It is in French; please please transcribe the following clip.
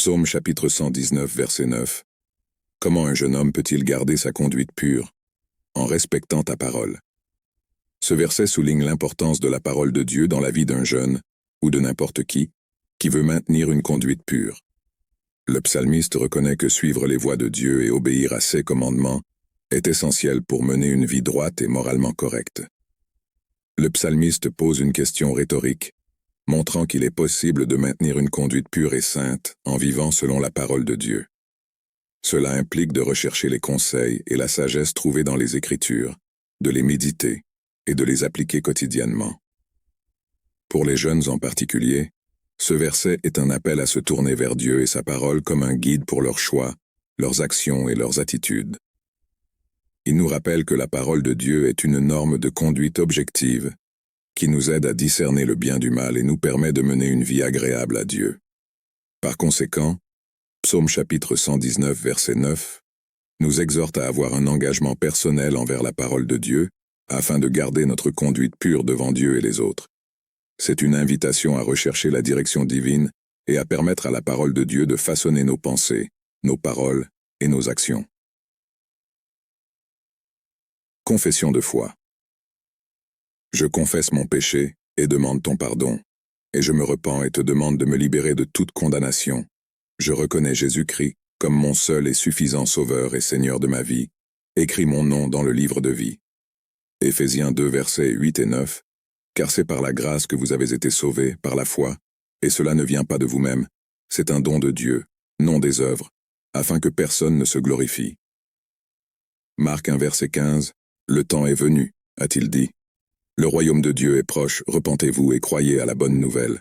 Psaume chapitre 119, verset 9. Comment un jeune homme peut-il garder sa conduite pure, en respectant ta parole? Ce verset souligne l'importance de la parole de Dieu dans la vie d'un jeune, ou de n'importe qui veut maintenir une conduite pure. Le psalmiste reconnaît que suivre les voies de Dieu et obéir à ses commandements est essentiel pour mener une vie droite et moralement correcte. Le psalmiste pose une question rhétorique, montrant qu'il est possible de maintenir une conduite pure et sainte en vivant selon la parole de Dieu. Cela implique de rechercher les conseils et la sagesse trouvés dans les Écritures, de les méditer et de les appliquer quotidiennement. Pour les jeunes en particulier, ce verset est un appel à se tourner vers Dieu et sa parole comme un guide pour leurs choix, leurs actions et leurs attitudes. Il nous rappelle que la parole de Dieu est une norme de conduite objective qui nous aide à discerner le bien du mal et nous permet de mener une vie agréable à Dieu. Par conséquent, Psaume chapitre 119, verset 9, nous exhorte à avoir un engagement personnel envers la parole de Dieu afin de garder notre conduite pure devant Dieu et les autres. C'est une invitation à rechercher la direction divine et à permettre à la parole de Dieu de façonner nos pensées, nos paroles et nos actions. Confession de foi. Je confesse mon péché et demande ton pardon, et je me repens et te demande de me libérer de toute condamnation. Je reconnais Jésus-Christ comme mon seul et suffisant Sauveur et Seigneur de ma vie. Écris mon nom dans le livre de vie. Éphésiens 2, versets 8 et 9. Car c'est par la grâce que vous avez été sauvés, par la foi, et cela ne vient pas de vous-même, c'est un don de Dieu, non des œuvres, afin que personne ne se glorifie. Marc 1, verset 15. Le temps est venu, a-t-il dit. Le royaume de Dieu est proche, repentez-vous et croyez à la bonne nouvelle.